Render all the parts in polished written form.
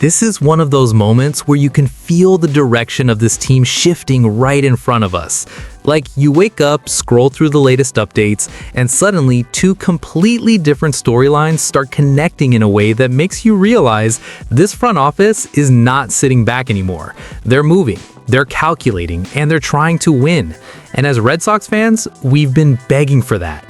This is one of those moments where you can feel the direction of this team shifting right in front of us. Like you wake up, scroll through the latest updates, and suddenly two completely different storylines start connecting in a way that makes you realize this front office is not sitting back anymore. They're moving, they're calculating, and they're trying to win. And as Red Sox fans, we've been begging for that.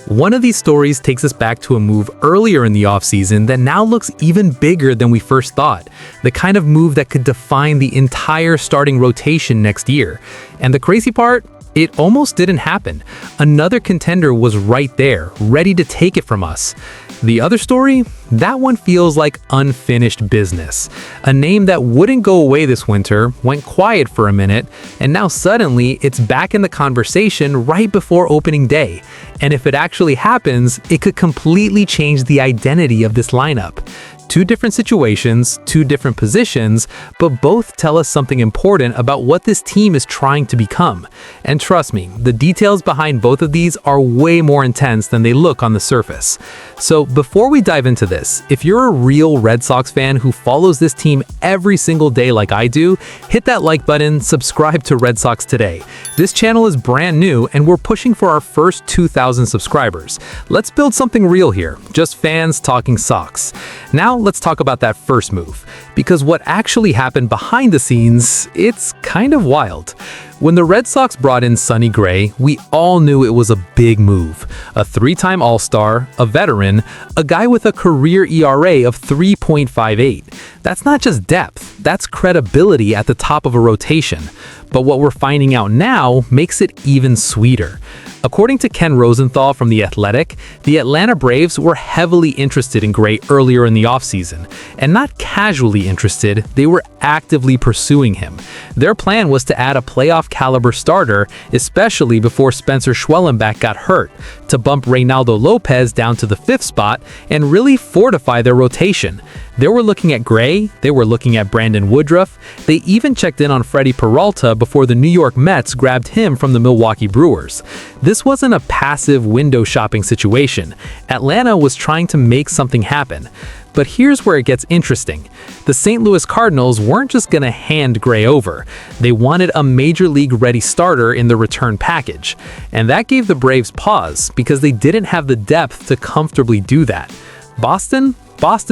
One of these stories takes us back to a move earlier in the offseason that now looks even bigger than we first thought. The kind of move that could define the entire starting rotation next year. And the crazy part? It almost didn't happen. Another contender was right there, ready to take it from us. The other story? That one feels like unfinished business. A name that wouldn't go away this winter, went quiet for a minute, and now suddenly it's back in the conversation right before opening day. And if it actually happens, it could completely change the identity of this lineup. Two different situations, two different positions, but both tell us something important about what this team is trying to become. And trust me, the details behind both of these are way more intense than they look on the surface. So before we dive into this, if you're a real Red Sox fan who follows this team every single day like I do, hit that like button, subscribe to Red Sox Today. This channel is brand new and we're pushing for our first 2,000 subscribers. Let's build something real here, just fans talking Sox. Now let's talk about that first move, because what actually happened behind the scenes, it's kind of wild. When the Red Sox brought in Sonny Gray, we all knew it was a big move. A three-time All-Star, a veteran, a guy with a career ERA of 3.58. That's not just depth, that's credibility at the top of a rotation. But what we're finding out now makes it even sweeter. According to Ken Rosenthal from The Athletic, the Atlanta Braves were heavily interested in Gray earlier in the offseason. And not casually interested, they were actively pursuing him. Their plan was to add a playoff-caliber starter, especially before Spencer Schwellenbach got hurt, to bump Reynaldo Lopez down to the 5th spot and really fortify their rotation. They were looking at Gray, they were looking at Brandon Woodruff, they even checked in on Freddie Peralta before the New York Mets grabbed him from the Milwaukee Brewers. This wasn't a passive window shopping situation. Atlanta was trying to make something happen. But here's where it gets interesting. The St. Louis Cardinals weren't just going to hand Gray over. They wanted a major league-ready starter in the return package. And that gave the Braves pause because they didn't have the depth to comfortably do that. Boston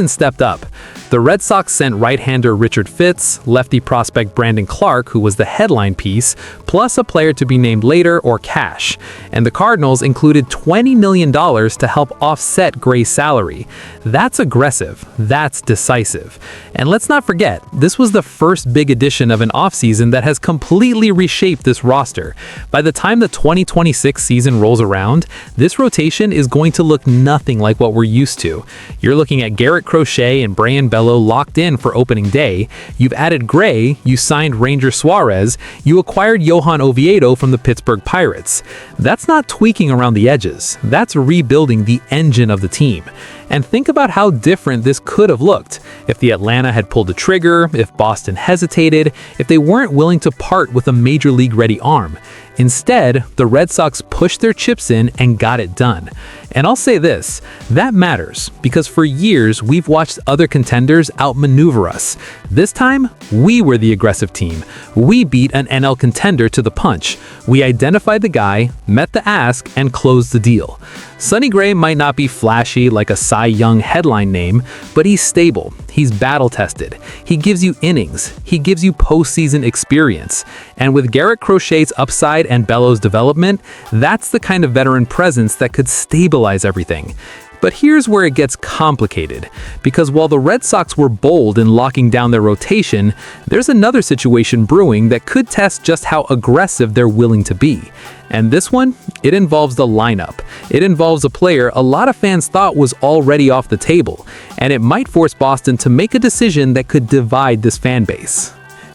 stepped up. The Red Sox sent right-hander Richard Fitz, lefty prospect Brandon Clark, who was the headline piece, plus a player to be named later or cash. And the Cardinals included $20 million to help offset Gray's salary. That's aggressive. That's decisive. And let's not forget, this was the first big addition of an offseason that has completely reshaped this roster. By the time the 2026 season rolls around, this rotation is going to look nothing like what we're used to. You're looking at Garrett Crochet and Brayan Bello locked in for opening day. You've added Gray, you signed Ranger Suarez, you acquired Johan Oviedo from the Pittsburgh Pirates. That's not tweaking around the edges. That's rebuilding the engine of the team. And think about how different this could have looked if the Atlanta had pulled the trigger, if Boston hesitated, if they weren't willing to part with a major league-ready arm. Instead, the Red Sox pushed their chips in and got it done. And I'll say this, that matters, because for years we've watched other contenders outmaneuver us. This time, we were the aggressive team. We beat an NL contender to the punch. We identified the guy, met the ask, and closed the deal. Sonny Gray might not be flashy like a Cy Young headline name, but he's stable. He's battle-tested. He gives you innings. He gives you postseason experience. And with Garrett Crochet's upside and Bello's development, that's the kind of veteran presence that could stabilize everything. But here's where it gets complicated, because while the Red Sox were bold in locking down their rotation, there's another situation brewing that could test just how aggressive they're willing to be. And this one, it involves the lineup. It involves a player a lot of fans thought was already off the table, and it might force Boston to make a decision that could divide this fan base.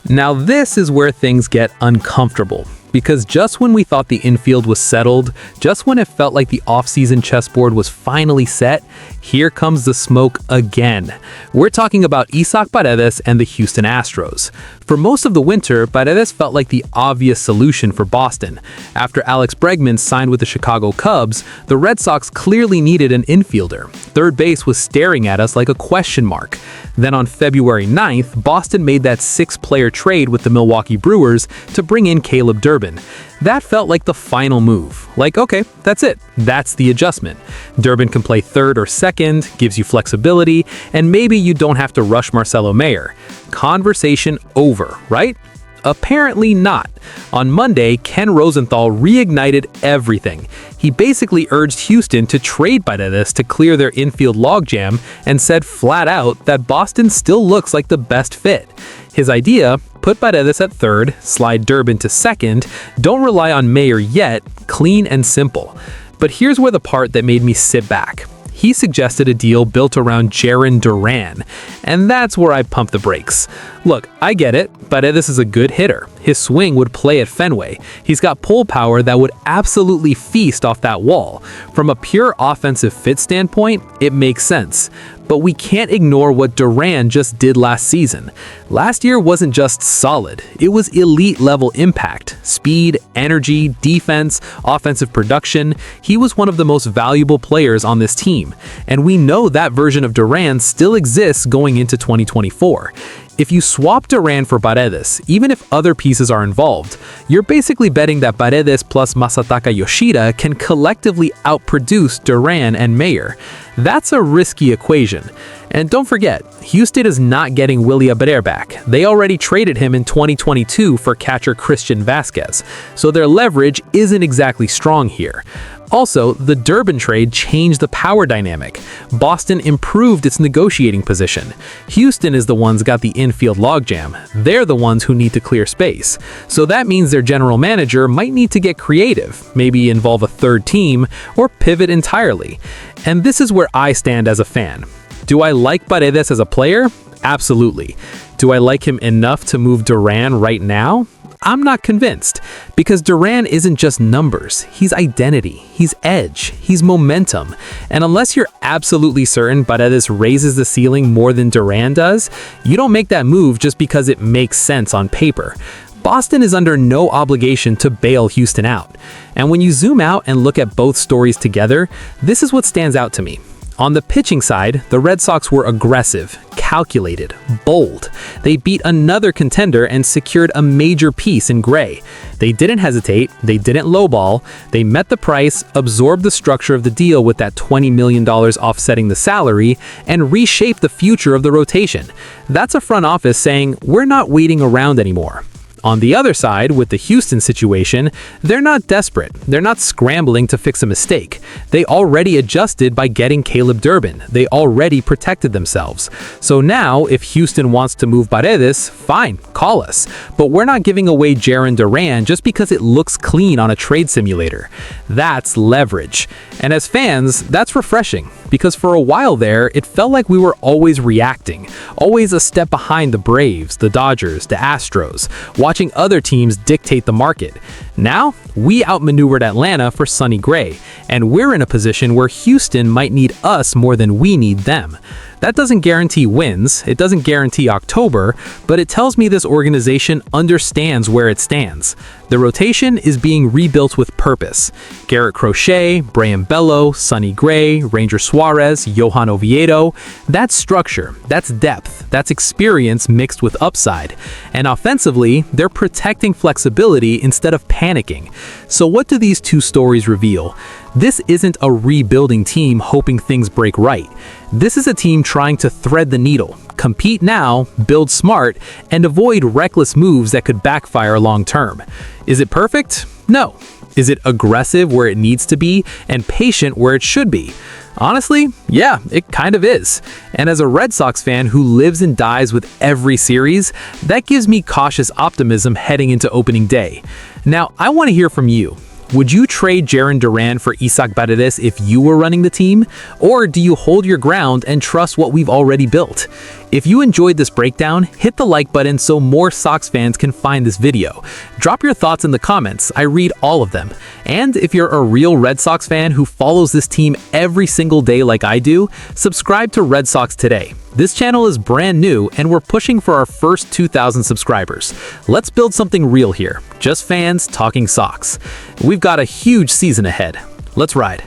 Now this is where things get uncomfortable, Because just when we thought the infield was settled, just when it felt like the offseason chessboard was finally set, here comes the smoke again. We're talking about Isaac Paredes and the Houston Astros. For most of the winter, Paredes felt like the obvious solution for Boston. After Alex Bregman signed with the Chicago Cubs, the Red Sox clearly needed an infielder. Third base was staring at us like a question mark. Then on February 9th, Boston made that 6-player trade with the Milwaukee Brewers to bring in Caleb Durbin. That felt like the final move. Like, okay, that's it. That's the adjustment. Durbin can play third or second, gives you flexibility, and maybe you don't have to rush Marcelo Mayer. Conversation over, right? Apparently not. On Monday, Ken Rosenthal reignited everything. He basically urged Houston to trade Paredes to clear their infield logjam and said flat out that Boston still looks like the best fit. His idea: put Paredes at third, slide Durbin to second, don't rely on Mayer yet, clean and simple. But here's where the part that made me sit back. He suggested a deal built around Jarren Duran, and that's where I pumped the brakes. Look, I get it, Paredes is a good hitter. His swing would play at Fenway. He's got pull power that would absolutely feast off that wall. From a pure offensive fit standpoint, it makes sense. But we can't ignore what Duran just did last season. Last year wasn't just solid, it was elite level impact. Speed, energy, defense, offensive production. He was one of the most valuable players on this team. And we know that version of Duran still exists going into 2024. If you swap Duran for Paredes, even if other pieces are involved, you're basically betting that Paredes plus Masataka Yoshida can collectively outproduce Duran and Mayer. That's a risky equation. And don't forget, Houston is not getting Willy Abreu back. They already traded him in 2022 for catcher Christian Vasquez, so their leverage isn't exactly strong here. Also, the Durbin trade changed the power dynamic. Boston improved its negotiating position. Houston is the ones got the infield logjam. They're the ones who need to clear space. So that means their general manager might need to get creative, maybe involve a third team, or pivot entirely. And this is where I stand as a fan. Do I like Paredes as a player? Absolutely. Do I like him enough to move Duran right now? I'm not convinced, because Duran isn't just numbers, he's identity, he's edge, he's momentum, and unless you're absolutely certain Paredes raises the ceiling more than Duran does, you don't make that move just because it makes sense on paper. Boston is under no obligation to bail Houston out. And when you zoom out and look at both stories together, this is what stands out to me. On the pitching side, the Red Sox were aggressive, calculated, bold. They beat another contender and secured a major piece in Gray. They didn't hesitate, they didn't lowball, they met the price, absorbed the structure of the deal with that $20 million offsetting the salary, and reshaped the future of the rotation. That's a front office saying, we're not waiting around anymore. On the other side, with the Houston situation, they're not desperate. They're not scrambling to fix a mistake. They already adjusted by getting Caleb Durbin. They already protected themselves. So now, if Houston wants to move Paredes, fine, call us. But we're not giving away Jarren Duran just because it looks clean on a trade simulator. That's leverage. And as fans, that's refreshing. Because for a while there, it felt like we were always reacting, always a step behind the Braves, the Dodgers, the Astros, watching other teams dictate the market. Now, we outmaneuvered Atlanta for Sonny Gray, and we're in a position where Houston might need us more than we need them. That doesn't guarantee wins, it doesn't guarantee October, but it tells me this organization understands where it stands. The rotation is being rebuilt with purpose. Garrett Crochet, Brayan Bello, Sonny Gray, Ranger Suarez, Johan Oviedo, that's structure, that's depth, that's experience mixed with upside. And offensively, they're protecting flexibility instead of panicking. So what do these two stories reveal? This isn't a rebuilding team hoping things break right. This is a team trying to thread the needle, compete now, build smart, and avoid reckless moves that could backfire long term. Is it perfect? No. Is it aggressive where it needs to be and patient where it should be? Honestly, yeah, it kind of is. And as a Red Sox fan who lives and dies with every series, that gives me cautious optimism heading into opening day. Now, I want to hear from you. Would you trade Jarren Duran for Isaac Paredes if you were running the team? Or do you hold your ground and trust what we've already built? If you enjoyed this breakdown, hit the like button so more Sox fans can find this video. Drop your thoughts in the comments, I read all of them. And if you're a real Red Sox fan who follows this team every single day like I do, subscribe to Red Sox Today. This channel is brand new and we're pushing for our first 2,000 subscribers. Let's build something real here, just fans talking Sox. We've got a huge season ahead. Let's ride.